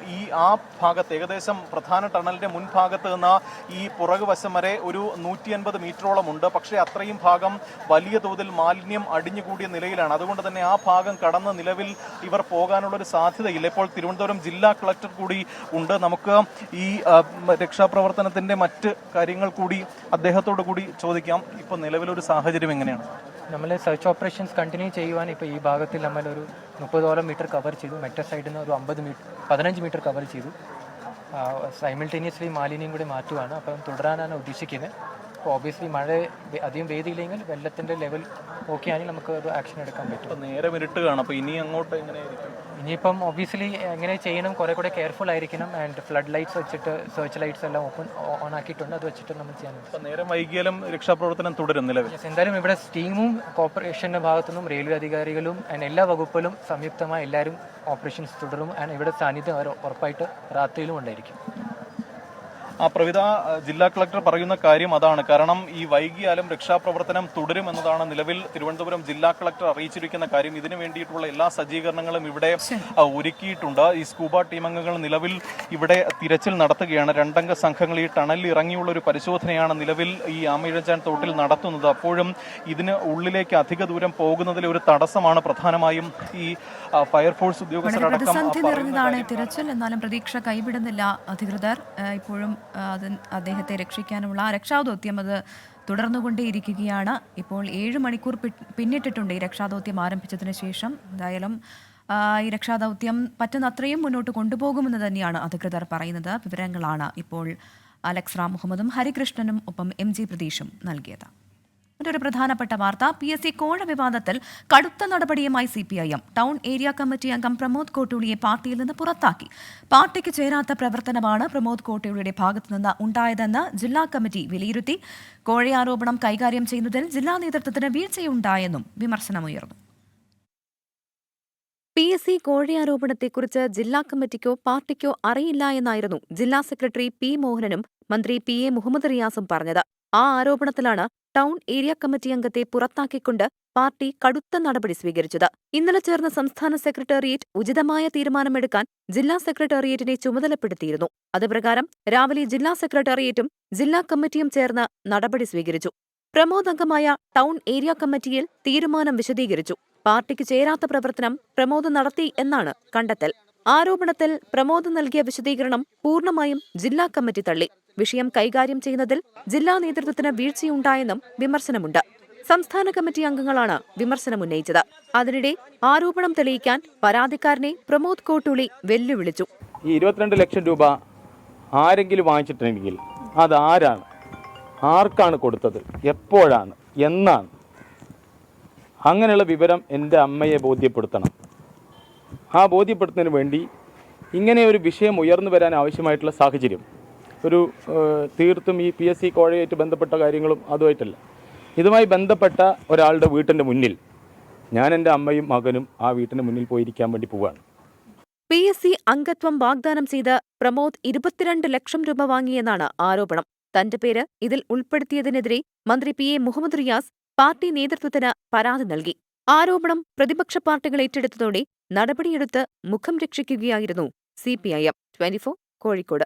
ആ ഭാഗത്ത് ഏകദേശം പ്രധാന ടണലിന്റെ മുൻഭാഗത്ത് നിന്ന് ഈ പുറകുവശം വരെ ഒരു 150 മീറ്ററോളം ഉണ്ട്. പക്ഷേ അത്രയും ഭാഗം വലിയ തോതിൽ മാലിന്യം അടിഞ്ഞുകൂടിയ നിലയിലാണ്. അതുകൊണ്ട് തന്നെ ആ ഭാഗം കടന്ന് നിലവിൽ ഇവർ പോകാനുള്ള ഒരു സാധ്യതയില്ല. ഇപ്പോൾ തിരുവനന്തപുരം ജില്ലാ കളക്ടർ കൂടി ഉണ്ട്. നമുക്ക് ഈ രക്ഷാപ്രവർത്തനത്തിന്റെ മറ്റ് കാര്യങ്ങൾ കൂടി അദ്ദേഹത്തോട് കൂടി ചോദിക്കാം. ഇപ്പോൾ നിലവിലൊരു സാഹചര്യം എങ്ങനെയാണ്? നമ്മൾ സെർച്ച് ഓപ്പറേഷൻസ് കണ്ടിന്യൂ ചെയ്യുവാൻ ഇപ്പോൾ ഈ ഭാഗത്തിൽ നമ്മളൊരു 30ഓളം മീറ്റർ കവർ ചെയ്തു. മറ്റേ സൈഡിൽ നിന്ന് ഒരു 15 മീറ്റർ കവർ ചെയ്തു. സൈമിൾട്ടേനിയസ്ലി മാലിന്യം കൂടി മാറ്റുവാണ്. അപ്പം തുടരാനാണ് ഉദ്ദേശിക്കുന്നത്. അപ്പോൾ ഒബ്വിയസ്ലി മഴ അധികം പെയ്തില്ലെങ്കിൽ വെള്ളത്തിൻ്റെ ലെവൽ ഓക്കെ ആണെങ്കിൽ നമുക്ക് ഒരു ആക്ഷൻ എടുക്കാൻ പറ്റും. നേരെ ഇരുട്ടുകയാണ്. അപ്പോൾ ഇനി അങ്ങോട്ട് എങ്ങനെയായിരിക്കും? ഇനിയിപ്പം ഒബ്വിയസ്ലി എങ്ങനെ ചെയ്യണം, കുറേ കൂടെ കെയർഫുൾ ആയിരിക്കണം. ആൻഡ് ഫ്ലഡ് ലൈറ്റ്സ് വെച്ചിട്ട് സെർച്ച് ലൈറ്റ്സ് എല്ലാം ഓൺ ആക്കിയിട്ടുണ്ട്. അത് വെച്ചിട്ട് നമ്മൾ ചെയ്യാൻ പറ്റും. നേരം വൈകിയാലും രക്ഷാപ്രവർത്തനം തുടരും നിലവിൽ. എന്തായാലും ഇവിടെ ടീമും കോർപ്പറേഷൻ്റെ ഭാഗത്തുനിന്നും റെയിൽവേ അധികാരികളും ആൻഡ് എല്ലാ വകുപ്പിലും സംയുക്തമായി എല്ലാവരും ഓപ്പറേഷൻസ് തുടരും. ആൻഡ് ഇവിടെ സാന്നിധ്യം അവർ ഉറപ്പായിട്ട് രാത്രിയിലും ഉണ്ടായിരിക്കും. പ്രവിധ, ജില്ലാ കളക്ടർ പറയുന്ന കാര്യം അതാണ്. കാരണം ഈ വൈകിയാലും രക്ഷാപ്രവർത്തനം തുടരുമെന്നതാണ് നിലവിൽ തിരുവനന്തപുരം ജില്ലാ കളക്ടർ അറിയിച്ചിരിക്കുന്ന കാര്യം. ഇതിനു വേണ്ടിയിട്ടുള്ള എല്ലാ സജ്ജീകരണങ്ങളും ഇവിടെ ഒരുക്കിയിട്ടുണ്ട്. ഈ സ്കൂബ ടീം അംഗങ്ങൾ നിലവിൽ ഇവിടെ തിരച്ചിൽ നടത്തുകയാണ്. 2 അംഗ സംഘങ്ങൾ ഈ ടണലിൽ ഇറങ്ങിയുള്ള ഒരു പരിശോധനയാണ് നിലവിൽ ഈ ആമയിഴഞ്ചാൻ തോട്ടിൽ നടത്തുന്നത്. അപ്പോഴും ഇതിന് ഉള്ളിലേക്ക് അധിക ദൂരം പോകുന്നതിൽ ഒരു തടസ്സമാണ് പ്രധാനമായും ഈ ഫയർഫോഴ്സ് ഉദ്യോഗസ്ഥരടക്കം നിറഞ്ഞതാണ് തിരച്ചിൽ. എന്നാലും പ്രതീക്ഷ കൈവിടുന്നില്ല അധികൃതർ. ഇപ്പോഴും അദ്ദേഹത്തെ രക്ഷിക്കാനുള്ള രക്ഷാദൗത്യം അത് തുടർന്നുകൊണ്ടേയിരിക്കുകയാണ്. ഇപ്പോൾ 7 മണിക്കൂർ പിന്നിട്ടിട്ടുണ്ട് ഈ രക്ഷാദൗത്യം ആരംഭിച്ചതിന് ശേഷം. എന്തായാലും ഈ രക്ഷാദൗത്യം പറ്റുന്നത്രയും മുന്നോട്ട് കൊണ്ടുപോകുമെന്ന് തന്നെയാണ് അധികൃതർ പറയുന്നത്. വിവരങ്ങളാണ് ഇപ്പോൾ അലക്സ് റാം മുഹമ്മദും ഹരികൃഷ്ണനും ഒപ്പം MG പ്രതീഷും നൽകിയത്. മറ്റൊരു പ്രധാനപ്പെട്ട വാർത്ത, PSC കോഴ വിവാദത്തിൽ കടുത്ത നടപടിയുമായി CPIM. ടൗൺ ഏരിയ കമ്മിറ്റി അംഗം പ്രമോദ് കോട്ടൂളിയെ പാർട്ടിയിൽ നിന്ന് പുറത്താക്കി. പാർട്ടിക്ക് ചേരാത്ത പ്രവർത്തനമാണ് പ്രമോദ് കോട്ടൂളിയുടെ ഭാഗത്തുനിന്ന് ഉണ്ടായതെന്ന് ജില്ലാ കമ്മിറ്റി വിലയിരുത്തി. കോഴയാരോപണം കൈകാര്യം ചെയ്യുന്നതിൽ ജില്ലാ നേതൃത്വത്തിന് വീഴ്ചയുണ്ടായെന്നും വിമർശനമുയർന്നു. PSC കോഴയാരോപണത്തെക്കുറിച്ച് ജില്ലാ കമ്മിറ്റിക്കോ പാർട്ടിക്കോ അറിയില്ല എന്നായിരുന്നു ജില്ലാ സെക്രട്ടറി P മോഹനനും മന്ത്രി PA മുഹമ്മദ് റിയാസും പറഞ്ഞത്. ആ ആരോപണത്തിലാണ് ടൗൺ ഏരിയ കമ്മിറ്റി അംഗത്തെ പുറത്താക്കിക്കൊണ്ട് പാർട്ടി കടുത്ത നടപടി സ്വീകരിച്ചത്. ഇന്നലെ ചേർന്ന സംസ്ഥാന സെക്രട്ടേറിയറ്റ് ഉചിതമായ തീരുമാനമെടുക്കാൻ ജില്ലാ സെക്രട്ടേറിയറ്റിനെ ചുമതലപ്പെടുത്തിയിരുന്നു. അതുപ്രകാരം രാവിലെ ജില്ലാ സെക്രട്ടേറിയറ്റും ജില്ലാ കമ്മിറ്റിയും ചേർന്ന് നടപടി സ്വീകരിച്ചു. പ്രമോദ് അംഗമായ ടൗൺ ഏരിയ കമ്മിറ്റിയിൽ തീരുമാനം വിശദീകരിച്ചു. പാർട്ടിക്ക് ചേരാത്ത പ്രവർത്തനം പ്രമോദ് നടത്തി എന്നാണ് കണ്ടെത്തൽ. ആരോപണത്തിൽ പ്രമോദ് നൽകിയ വിശദീകരണം പൂർണ്ണമായും ജില്ലാ കമ്മിറ്റി തള്ളി. വിഷയം കൈകാര്യം ചെയ്യുന്നതിൽ ജില്ലാ നേതൃത്വത്തിന് വീഴ്ചയുണ്ടായെന്നും വിമർശനമുണ്ട്. സംസ്ഥാന കമ്മിറ്റി അംഗങ്ങളാണ് വിമർശനമുന്നയിച്ചത്. അതിനിടെ ആരോപണം തെളിയിക്കാൻ പരാതിക്കാരനെ പ്രമോദ് കോട്ടൂളി വെല്ലുവിളിച്ചു. ഈ 22 ലക്ഷം രൂപ ആരെങ്കിലും വാങ്ങിച്ചിട്ടുണ്ടെങ്കിൽ അത് ആരാണ്, ആർക്കാണ് കൊടുത്തത്, എപ്പോഴാണ്, എന്നാണ്, അങ്ങനെയുള്ള വിവരം എൻ്റെ അമ്മയെ ബോധ്യപ്പെടുത്തണം. ആ ബോധ്യപ്പെടുത്തുന്നതിന് വേണ്ടി ഇങ്ങനെ ഒരു വിഷയം ഉയർന്നു വരാൻ ആവശ്യമായിട്ടുള്ള സാഹചര്യം ഒരു തീർത്തും ഈ PSC കോഴയായിട്ട് ബന്ധപ്പെട്ട കാര്യങ്ങളും അതുമായിട്ടല്ല. ഇതുമായി ബന്ധപ്പെട്ട ഒരാളുടെ വീട്ടിൻ്റെ മുന്നിൽ ഞാൻ എൻ്റെ അമ്മയും മകനും ആ വീട്ടിൻ്റെ മുന്നിൽ പോയിരിക്കാൻ വേണ്ടി പോവുകയാണ്. PSC അംഗത്വം വാഗ്ദാനം ചെയ്ത് പ്രമോദ് 22 ലക്ഷം രൂപ വാങ്ങിയെന്നാണ് ആരോപണം. തന്റെ പേര് ഇതിൽ ഉൾപ്പെടുത്തിയതിനെതിരെ മന്ത്രി PA മുഹമ്മദ് റിയാസ് പാർട്ടി നേതൃത്വത്തിന് പരാതി നൽകി. ആരോപണം പ്രതിപക്ഷ പാർട്ടികൾ ഏറ്റെടുത്തതോടെ നടപടിയെടുത്ത് മുഖം രക്ഷിക്കുകയായിരുന്നു CPIM. 24 കോഴിക്കോട്.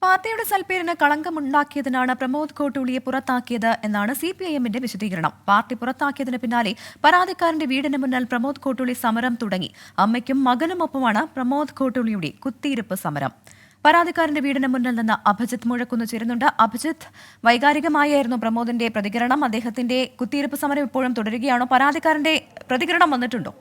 പാർട്ടിയുടെ സൽപ്പേരിന് കളങ്കമുണ്ടാക്കിയതിനാണ് പ്രമോദ് കോട്ടൂളിയെ പുറത്താക്കിയത് എന്നാണ് CPIMന്റെ വിശദീകരണം. പാർട്ടി പുറത്താക്കിയതിന് പിന്നാലെ പരാതിക്കാരന്റെ വീടിന് മുന്നിൽ പ്രമോദ് കോട്ടൂളി സമരം തുടങ്ങി. അമ്മയ്ക്കും മകനുമൊപ്പമാണ് പ്രമോദ് കോട്ടൂളിയുടെ കുത്തിയിരിപ്പ് സമരം. പരാതിക്കാരന്റെ വീടിന് മുന്നിൽ നിന്ന് അഭിജിത്ത് മുഴക്കുന്ന് ചേരുന്നുണ്ട്. അഭിജിത്ത്, വൈകാരികമായിരുന്നു പ്രമോദിന്റെ പ്രതികരണം. അദ്ദേഹത്തിന്റെ കുത്തിയിരിപ്പ് സമരം ഇപ്പോഴും തുടരുകയാണോ? പരാതിക്കാരന്റെ പ്രതികരണം വന്നിട്ടുണ്ടോ?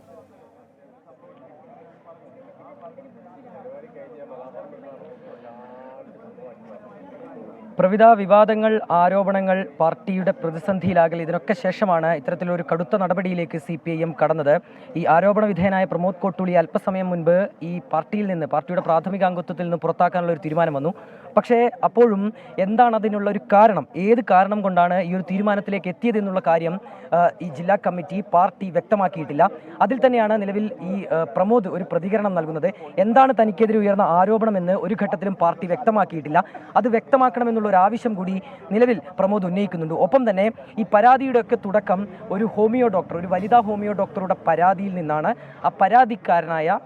പ്രവിധ വിവാദങ്ങൾ, ആരോപണങ്ങൾ, പാർട്ടിയുടെ പ്രതിസന്ധിയിലാകൽ, ഇതിനൊക്കെ ശേഷമാണ് ഇത്തരത്തിലൊരു കടുത്ത നടപടിയിലേക്ക് CPIM കടന്നത്. ഈ ആരോപണ വിധേയനായ പ്രമോദ് കോട്ടൂളി അല്പസമയം മുൻപ് ഈ പാർട്ടിയുടെ പ്രാഥമിക അംഗത്വത്തിൽ നിന്ന് പുറത്താക്കാനുള്ള ഒരു തീരുമാനം വന്നു. പക്ഷേ അപ്പോഴും എന്താണ് അതിനുള്ള ഒരു കാരണം, ഏത് കാരണം കൊണ്ടാണ് ഈ ഒരു തീരുമാനത്തിലേക്ക് എത്തിയതെന്നുള്ള കാര്യം ഈ ജില്ലാ കമ്മിറ്റി, പാർട്ടി വ്യക്തമാക്കിയിട്ടില്ല. അതിൽ തന്നെയാണ് നിലവിൽ ഈ പ്രമോദ് ഒരു പ്രതികരണം നൽകുന്നത്. എന്താണ് തനിക്കെതിരെ ഉയർന്ന ആരോപണമെന്ന് ഒരു ഘട്ടത്തിലും പാർട്ടി വ്യക്തമാക്കിയിട്ടില്ല. അത് വ്യക്തമാക്കണമെന്നുള്ള ഒരു ആവശ്യം കൂടി നിലവിൽ പ്രമോദ് ഉന്നയിക്കുന്നുണ്ട്. ഒപ്പം തന്നെ ഈ പരാതിയുടെയൊക്കെ തുടക്കം ഒരു വനിതാ ഹോമിയോ ഡോക്ടറുടെ പരാതിയിൽ നിന്നാണ്. ആ പരാതിക്കാരനായ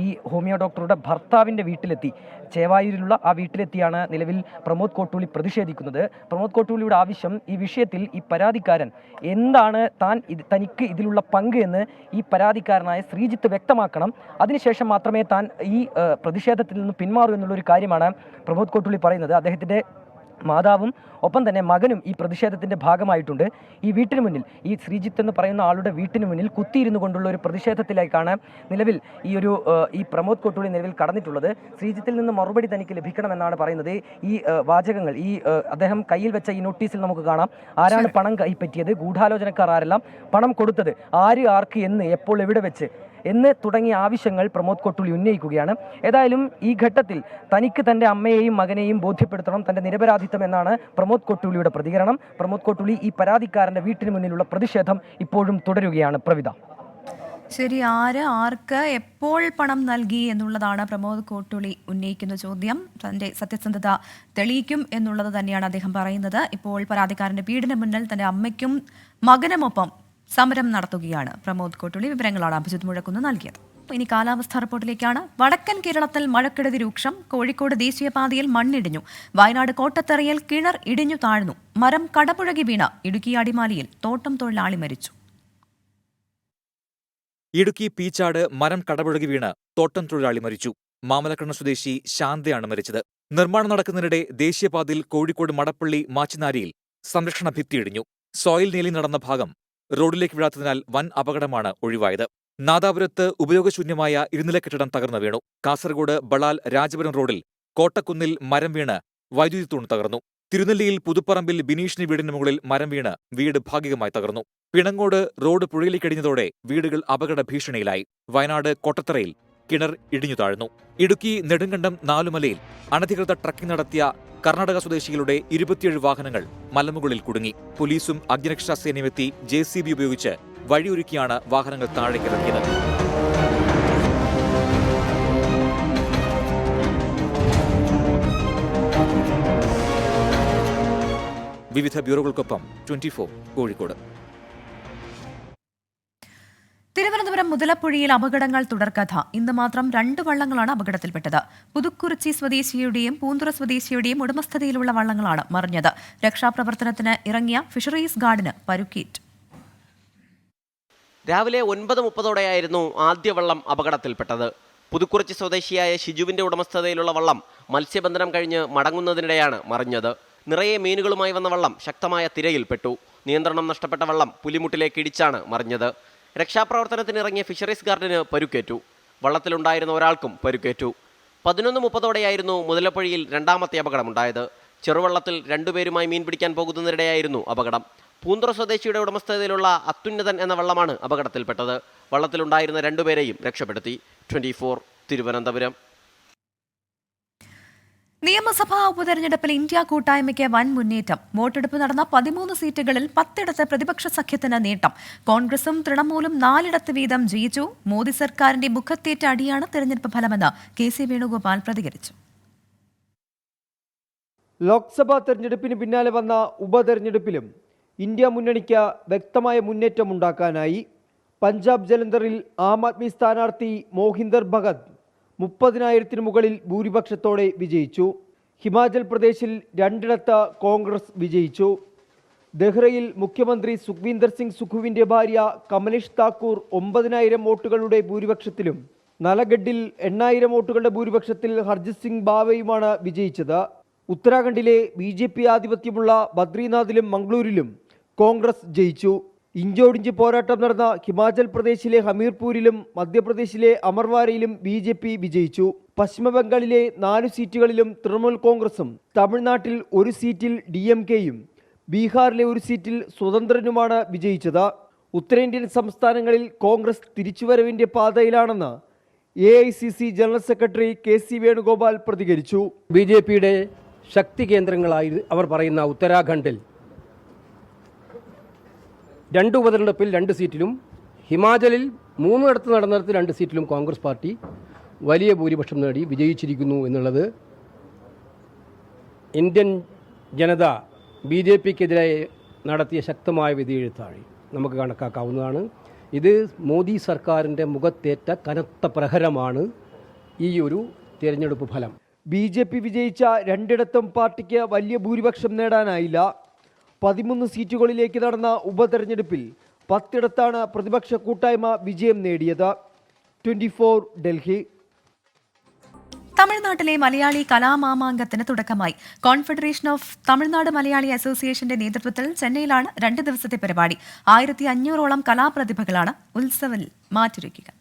ഈ ഹോമിയോ ഡോക്ടറുടെ ഭർത്താവിൻ്റെ വീട്ടിലെത്തി, ചേവായൂരിലുള്ള ആ വീട്ടിലെത്തിയാണ് നിലവിൽ പ്രമോദ് കോട്ടൂളി പ്രതിഷേധിക്കുന്നത്. പ്രമോദ് കോട്ടൂളിയുടെ ആവശ്യം, ഈ വിഷയത്തിൽ ഈ പരാതിക്കാരൻ എന്താണ് തനിക്ക് ഇതിലുള്ള പങ്ക് എന്ന് ഈ പരാതിക്കാരനായ ശ്രീജിത്ത് വ്യക്തമാക്കണം. അതിനുശേഷം മാത്രമേ താൻ ഈ പ്രതിഷേധത്തിൽ നിന്ന് പിന്മാറൂ എന്നുള്ളൊരു കാര്യമാണ് പ്രമോദ് കോട്ടൂളി പറയുന്നത്. അദ്ദേഹത്തിൻ്റെ മാതാവും ഒപ്പം തന്നെ മകനും ഈ പ്രതിഷേധത്തിൻ്റെ ഭാഗമായിട്ടുണ്ട്. ഈ വീട്ടിന് മുന്നിൽ, ഈ ശ്രീജിത്ത് എന്ന് പറയുന്ന ആളുടെ വീട്ടിന് മുന്നിൽ കുത്തിയിരുന്നു കൊണ്ടുള്ള ഒരു പ്രതിഷേധത്തിലേക്കാണ് നിലവിൽ ഈ പ്രമോദ് കോട്ടൂളി നിലവിൽ കടന്നിട്ടുള്ളത്. ശ്രീജിത്തിൽ നിന്ന് മറുപടി തനിക്ക് ലഭിക്കണമെന്നാണ് പറയുന്നത്. ഈ വാചകങ്ങൾ, അദ്ദേഹം കയ്യിൽ വെച്ച ഈ നോട്ടീസിൽ നമുക്ക് കാണാം. ആരാണ് പണം കൈപ്പറ്റിയത്, ഗൂഢാലോചനക്കാർ ആരെല്ലാം, പണം കൊടുത്തത്, ആര് ആർക്ക് എന്ന്, എപ്പോൾ എവിടെ വെച്ച് എന്ന് തുടങ്ങിയ ആവശ്യങ്ങൾ പ്രമോദ് കോട്ടൂളി ഉന്നയിക്കുകയാണ്. ഏതായാലും ഈ ഘട്ടത്തിൽ തനിക്ക് തൻ്റെ അമ്മയെയും മകനെയും ബോധ്യപ്പെടുത്തണം, തൻ്റെ നിരപരാധിത്വം എന്നാണ് പ്രമോദ് കോട്ടൂളിയുടെ പ്രതികരണം. പ്രമോദ് കോട്ടൂളി ഈ പരാതിക്കാരൻ്റെ വീട്ടിന് മുന്നിലുള്ള പ്രതിഷേധം ഇപ്പോഴും തുടരുകയാണ്. പ്രവിധ, ശരി, ആർക്ക് എപ്പോൾ പണം നൽകി എന്നുള്ളതാണ് പ്രമോദ് കോട്ടൂളി ഉന്നയിക്കുന്ന ചോദ്യം. തന്റെ സത്യസന്ധത തെളിയിക്കും എന്നുള്ളത് തന്നെയാണ് അദ്ദേഹം പറയുന്നത്. ഇപ്പോൾ പരാതിക്കാരന്റെ വീടിന് മുന്നിൽ തന്റെ അമ്മയ്ക്കും മകനുമൊപ്പം സമരം നടത്തുകയാണ് പ്രമോദ് കോട്ടൂളി. വിവരങ്ങളാണ് അഭിജിത്ത് മുഴക്കുന്ന് നൽകിയത്. ഇനി കാലാവസ്ഥാ റിപ്പോർട്ടിലേക്കാണ്. വടക്കൻ കേരളത്തിൽ മഴക്കെടുതി രൂക്ഷം. കോഴിക്കോട് ദേശീയപാതയിൽ മണ്ണിടിഞ്ഞു. വയനാട് കോട്ടത്തറയിൽ കിണർ ഇടിഞ്ഞു താഴ്ന്നു. മരം കടപുഴകി വീണ ഇടുക്കി അടിമാലിയിൽ തോട്ടം തൊഴിലാളി മരിച്ചു. ഇടുക്കി പീച്ചാട് മരം കടപുഴകി വീണ് തോട്ടം തൊഴിലാളി മരിച്ചു. മാമലക്കണ്ണ സ്വദേശി ശാന്തയാണ് മരിച്ചത്. നിർമ്മാണം നടക്കുന്നതിനിടെ ദേശീയപാതയിൽ കോഴിക്കോട് മടപ്പള്ളി മാച്ചിനാരിയിൽ സംരക്ഷണ ഭിത്തി ഇടിഞ്ഞു. സോയിൽ നീലിംഗ് നടന്ന ഭാഗം റോഡിലേക്ക് വീഴാത്തതിനാൽ വൻ അപകടമാണ് ഒഴിവായത്. നാദാപുരത്ത് ഉപയോഗശൂന്യമായ ഇരുനില കെട്ടിടം തകർന്നു വീണു. കാസർഗോഡ് ബളാൽ രാജപുരം റോഡിൽ കോട്ടക്കുന്നിൽ മരം വീണ് വൈദ്യുതി തൂൺ തകർന്നു. തിരുനെല്ലിയിൽ പുതുപ്പറമ്പിൽ ബിനീഷിന് വീടിന് മുകളിൽ മരം വീണ് വീട് ഭാഗികമായി തകർന്നു. പിണങ്ങോട് റോഡ് പുഴയിലേക്കിടിഞ്ഞതോടെ വീടുകൾ അപകട ഭീഷണിയിലായി. വയനാട് കോട്ടത്തറയിൽ കിണർ ഇടിഞ്ഞു താഴ്ന്നു. ഇടുക്കി നെടുങ്കണ്ടം നാലുമലയിൽ അനധികൃത ട്രക്കിംഗ് നടത്തിയ കർണാടക സ്വദേശികളുടെ 27 വാഹനങ്ങൾ മലമുകളിൽ കുടുങ്ങി. പോലീസും അഗ്നിരക്ഷാ സേനയുമെത്തി JCB ഉപയോഗിച്ച് വഴിയൊരുക്കിയാണ് വാഹനങ്ങൾ താഴേക്കിറക്കിയത്. വിവിധ ബ്യൂറോകൾക്കൊപ്പം 24 കോഴിക്കോട്. തിരുവനന്തപുരം മുതലപ്പുഴയിൽ അപകടങ്ങൾ തുടർക്കഥ. ഇന്ന് മാത്രം 2 വള്ളങ്ങളാണ് അപകടത്തിൽപ്പെട്ടത്. പുതുക്കുറിച്ചി സ്വദേശിയുടെയും പൂന്തുറ സ്വദേശിയുടെയും ഉടമസ്ഥതയിലുള്ള വള്ളങ്ങളാണ് മറിഞ്ഞത്. രക്ഷാപ്രവർത്തനത്തിന് ഇറങ്ങിയ ഫിഷറീസ് ഗാർഡിന് പരുക്കേറ്റു. രാവിലെ 9:30ഓടെയായിരുന്നു ആദ്യ വള്ളം അപകടത്തിൽപ്പെട്ടത്. പുതുക്കുറിച്ചി സ്വദേശിയായ ഷിജുവിന്റെ ഉടമസ്ഥതയിലുള്ള വള്ളം മത്സ്യബന്ധനം കഴിഞ്ഞ് മടങ്ങുന്നതിനിടെയാണ് മറിഞ്ഞത്. നിറയെ മീനുകളുമായി വന്ന വള്ളം ശക്തമായ തിരയിൽപ്പെട്ടു. നിയന്ത്രണം നഷ്ടപ്പെട്ട വള്ളം പുലിമുട്ടിലേക്ക് ഇടിച്ചാണ് മറിഞ്ഞത്. രക്ഷാപ്രവർത്തനത്തിനിറങ്ങിയ ഫിഷറീസ് ഗാർഡിന് പരുക്കേറ്റു. വള്ളത്തിലുണ്ടായിരുന്ന ഒരാൾക്കും പരുക്കേറ്റു. 11:30ഓടെയായിരുന്നു മുതലപ്പുഴയിൽ രണ്ടാമത്തെ അപകടമുണ്ടായത്. ചെറുവള്ളത്തിൽ 2 പേരുമായി മീൻ പിടിക്കാൻ പോകുന്നതിനിടെയായിരുന്നു അപകടം. പൂന്തുറ സ്വദേശിയുടെ ഉടമസ്ഥതയിലുള്ള അത്യുന്നതൻ എന്ന വള്ളമാണ് അപകടത്തിൽപ്പെട്ടത്. വള്ളത്തിലുണ്ടായിരുന്ന 2 പേരെയും രക്ഷപ്പെടുത്തി. 24 തിരുവനന്തപുരം. നിയമസഭാ ഉപതെരഞ്ഞെടുപ്പിൽ ഇന്ത്യ കൂട്ടായ്മയ്ക്ക് വൻ മുന്നേറ്റം. വോട്ടെടുപ്പ് നടന്ന 13 സീറ്റുകളിൽ 10 പ്രതിപക്ഷ സഖ്യത്തിന് നേട്ടം. കോൺഗ്രസും തൃണമൂലും 4 വീതം ജയിച്ചു. മോദി സർക്കാരിന്റെ മുഖത്തേറ്റ അടിയാണ് തെരഞ്ഞെടുപ്പ് ഫലമെന്ന് KC വേണുഗോപാൽ പ്രതികരിച്ചു. ലോക്സഭാ തെരഞ്ഞെടുപ്പിന് പിന്നാലെ വന്ന ഉപതെരഞ്ഞെടുപ്പിലും ഇന്ത്യ മുന്നണിക്ക് വ്യക്തമായ മുന്നേറ്റമുണ്ടാക്കാനായി. പഞ്ചാബ് ജലന്ധറിൽ ആം ആദ്മി സ്ഥാനാർത്ഥി മോഹിന്ദർ ഭഗത് 30,000-ന് മുകളിൽ ഭൂരിപക്ഷത്തോടെ വിജയിച്ചു. ഹിമാചൽ പ്രദേശിൽ 2 കോൺഗ്രസ് വിജയിച്ചു. ദഹ്റയിൽ മുഖ്യമന്ത്രി സുഖ്വീന്ദർ സിംഗ് സുഖുവിന്റെ ഭാര്യ കമലേഷ് താക്കൂർ 9,000 വോട്ടുകളുടെ ഭൂരിപക്ഷത്തിലും നലഗഡിൽ 8,000 വോട്ടുകളുടെ ഭൂരിപക്ഷത്തിൽ ഹർജിത് സിംഗ് ബാവയുമാണ് വിജയിച്ചത്. ഉത്തരാഖണ്ഡിലെ BJP ആധിപത്യമുള്ള ബദ്രിനാഥിലും മംഗളൂരിലും കോൺഗ്രസ് ജയിച്ചു. ഇഞ്ചോടിഞ്ച് പോരാട്ടം നടന്ന ഹിമാചൽ പ്രദേശിലെ ഹമീർപൂരിലും മധ്യപ്രദേശിലെ അമർവാരയിലും BJP വിജയിച്ചു. പശ്ചിമബംഗാളിലെ 4 സീറ്റുകളിലും തൃണമൂൽ കോൺഗ്രസും തമിഴ്നാട്ടിൽ 1 സീറ്റിൽ DMKയും ബീഹാറിലെ 1 സീറ്റിൽ സ്വതന്ത്രനുമാണ് വിജയിച്ചത്. ഉത്തരേന്ത്യൻ സംസ്ഥാനങ്ങളിൽ കോൺഗ്രസ് തിരിച്ചുവരവിന്റെ പാതയിലാണെന്ന് AICC general secretary KC Venugopal പ്രതികരിച്ചു. BJPയുടെ ശക്തി കേന്ദ്രങ്ങളായി അവർ പറയുന്ന ഉത്തരാഖണ്ഡിൽ 2 ഉപതെരഞ്ഞെടുപ്പിൽ 2 സീറ്റിലും ഹിമാചലിൽ 3 നടന്നിടത്ത് 2 സീറ്റിലും കോൺഗ്രസ് പാർട്ടി വലിയ ഭൂരിപക്ഷം നേടി വിജയിച്ചിരിക്കുന്നു എന്നുള്ളത് ഇന്ത്യൻ ജനത BJPക്കെതിരായി നടത്തിയ ശക്തമായ വിധിയെഴുത്തായി നമുക്ക് കണക്കാക്കാവുന്നതാണ്. ഇത് മോദി സർക്കാരിൻ്റെ മുഖത്തേറ്റ കനത്ത പ്രഹരമാണ് ഈ ഒരു തിരഞ്ഞെടുപ്പ് ഫലം. BJP വിജയിച്ച 2 പാർട്ടിക്ക് വലിയ ഭൂരിപക്ഷം നേടാനായില്ല. 13 സീറ്റുകളിലേക്ക് നടന്ന ഉപതെരഞ്ഞെടുപ്പിൽ 10 പ്രതിപക്ഷ കൂട്ടായ്മ വിജയം നേടിയത്. 24 ഡൽഹി. തമിഴ്നാട്ടിലെ മലയാളി കലാമാമാങ്കത്തിന് തുടക്കമായി. കോൺഫെഡറേഷൻ ഓഫ് തമിഴ്നാട് മലയാളി അസോസിയേഷന്റെ നേതൃത്വത്തിൽ ചെന്നൈയിലാണ് 2 ദിവസത്തെ പരിപാടി. 1500ഓളം കലാപ്രതിഭകളാണ് ഉത്സവിൽ മാറ്റുരയ്ക്കുക.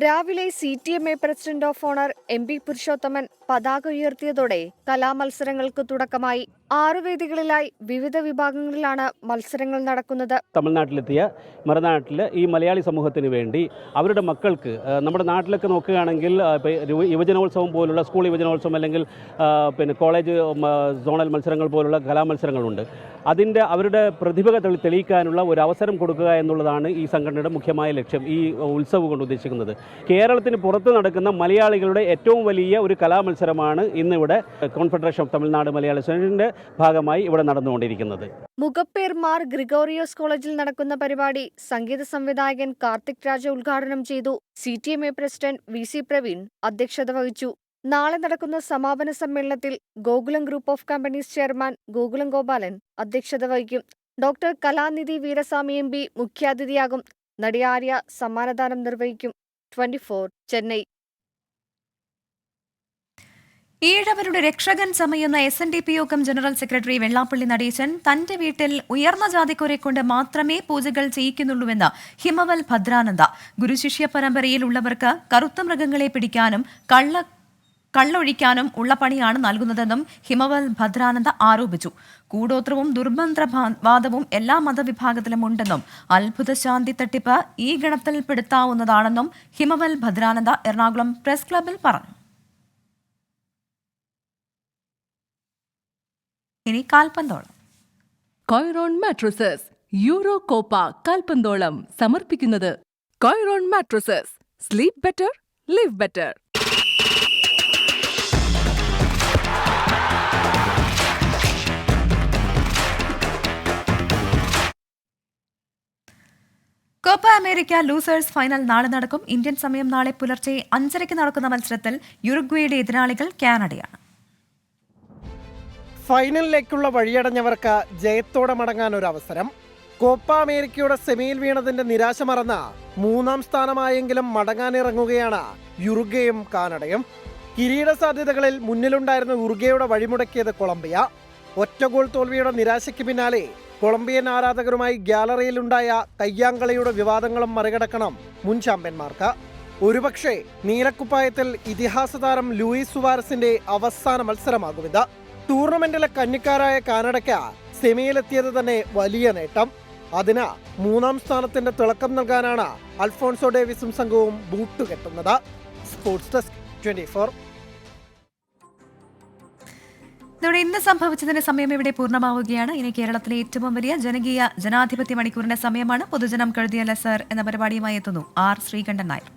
രാവിലെ CTMA president of owner MP Purushothaman പതാക ഉയർത്തിയതോടെ കലാമത്സരങ്ങൾക്ക് തുടക്കമായി. 6 വേദികളിലായി വിവിധ വിഭാഗങ്ങളിലാണ് മത്സരങ്ങൾ നടക്കുന്നത്. തമിഴ്നാട്ടിലെത്തിയ മറുനാട്ടിൽ ഈ മലയാളി സമൂഹത്തിന് വേണ്ടി അവരുടെ മക്കൾക്ക് നമ്മുടെ നാട്ടിലൊക്കെ നോക്കുകയാണെങ്കിൽ യുവജനോത്സവം പോലുള്ള സ്കൂൾ യുവജനോത്സവം അല്ലെങ്കിൽ കോളേജ് സോണൽ മത്സരങ്ങൾ പോലുള്ള കലാമത്സരങ്ങളുണ്ട്. അതിൻ്റെ അവരുടെ പ്രതിഭ തെളിയിക്കാനുള്ള ഒരു അവസരം കൊടുക്കുക എന്നുള്ളതാണ് ഈ സംഘടനയുടെ മുഖ്യമായ ലക്ഷ്യം, ഈ ഉത്സവം കൊണ്ട് ഉദ്ദേശിക്കുന്നത്. കേരളത്തിന് പുറത്ത് നടക്കുന്ന മലയാളികളുടെ ഏറ്റവും വലിയ ഒരു കലാമത്സരമാണ് ഇന്നിവിടെ കോൺഫെഡറേഷൻ ഓഫ് തമിഴ്നാട് മലയാളി അസോസിയേഷന്റെ ഭാഗമായി ഇവിടെ നടന്നുകൊണ്ടിരിക്കുന്നത്. മുഖപ്പേർ മാർ ഗ്രിഗോറിയോസ് കോളേജിൽ നടക്കുന്ന പരിപാടി സംഗീത സംവിധായകൻ കാർത്തിക് രാജ ഉദ്ഘാടനം ചെയ്തു. CTMA പ്രസിഡന്റ് VC പ്രവീൺ അധ്യക്ഷത വഹിച്ചു. നാളെ നടക്കുന്ന സമാപന സമ്മേളനത്തിൽ Gokulam group of companies chairman Gokulam Gopalan അധ്യക്ഷത വഹിക്കും. ഡോക്ടർ കലാനിധി വീരസ്വാമി MP മുഖ്യാതിഥിയാകും. നടി ആര്യ സമ്മാനദാനം നിർവഹിക്കും. 24 ചെന്നൈ. ഈഴവരുടെ രക്ഷകൻ ചമയുന്ന SNDP യോഗം ജനറൽ സെക്രട്ടറി വെള്ളാപ്പള്ളി നടേശൻ തന്റെ വീട്ടിൽ ഉയർന്ന ജാതിക്കാരെ കൊണ്ട് മാത്രമേ പൂജകൾ ചെയ്യിക്കുന്നുള്ളൂവെന്ന് ഹിമവൽ ഭദ്രാനന്ദ. ഗുരുശിഷ്യ പരമ്പരയിൽ ഉള്ളവർക്ക് കറുത്ത മൃഗങ്ങളെ പിടിക്കാനും കള്ളൊഴിക്കാനും ഉള്ള പണിയാണ് നൽകുന്നതെന്നും ഹിമവൽ ഭദ്രാനന്ദ ആരോപിച്ചു. കൂടോത്രവും ദുർമന്ത്രവാദവും എല്ലാ മതവിഭാഗത്തിലും ഉണ്ടെന്നും അത്ഭുത ശാന്തി തട്ടിപ്പ് ഈ ഗണത്തിൽപ്പെടുത്താവുന്നതാണെന്നും ഹിമവൽ ഭദ്രാനന്ദ എറണാകുളം പ്രസ് ക്ലബിൽ പറഞ്ഞു. ഇനി കാൽപന്തോളം. കോയറോൺ മാട്രസസ് യൂറോ കോപ്പ കാൽപന്തോളം സമർപ്പിക്കുന്നത് Coiron mattresses. Sleep better, live better. Copa America losers final നാളെ നടക്കും. ഇന്ത്യൻ സമയം നാളെ പുലർച്ചെ 5:30 നടക്കുന്ന മത്സരത്തിൽ യുറുഗ്വേയുടെ എതിരാളികൾ കാനഡയാണ്. ഫൈനലിലേക്കുള്ള വഴിയടഞ്ഞവർക്ക് ജയത്തോടെ മടങ്ങാൻ ഒരു അവസരം. കോപ്പ അമേരിക്കയുടെ സെമിയിൽ വീണതിന്റെ നിരാശ മറന്ന 3ാം സ്ഥാനമായെങ്കിലും മടങ്ങാനിറങ്ങുകയാണ് യുറുഗ്വേയും കാനഡയും. കിരീട സാധ്യതകളിൽ മുന്നിലുണ്ടായിരുന്ന ഉറുഗ്വേയുടെ വഴിമുടക്കിയത് കൊളംബിയ. ഒറ്റ ഗോൾ തോൽവിയുടെ നിരാശയ്ക്ക് പിന്നാലെ കൊളംബിയൻ ആരാധകരുമായി ഗ്യാലറിയിലുണ്ടായ കയ്യാങ്കളിയുടെ വിവാദങ്ങളും മറികടക്കണം മുൻ ചാമ്പ്യന്മാർക്ക്. ഒരുപക്ഷെ നീലക്കുപ്പായത്തിൽ ഇതിഹാസ താരം ലൂയിസ് സുവാരസിന്റെ അവസാന മത്സരമാകുമിത്. ടൂർണമെന്റിലെ കന്നിക്കാരായ കാനഡയ്ക്ക് സെമിയിലെത്തിയത് തന്നെ വലിയ നേട്ടം. അതിന് 3ാം സ്ഥാനത്തിന്റെ തിളക്കം നൽകാനാണ് അൽഫോൺസോ ഡേവിസും സംഘവും ബൂട്ടുകെട്ടുന്നത്. Sports desk 24. ഇതോടെ ഇന്ന് സംഭവിച്ചതിന്റെ സമയം ഇവിടെ പൂർണ്ണമാവുകയാണ്. ഇനി കേരളത്തിലെ ഏറ്റവും വലിയ ജനകീയ ജനാധിപത്യ മണിക്കൂറിന്റെ സമയമാണ്. പൊതുജനം കഴുതിയ ലെസർ എന്ന പരിപാടിയുമായി എത്തുന്നു ആർ ശ്രീകണ്ഠൻ നായർ.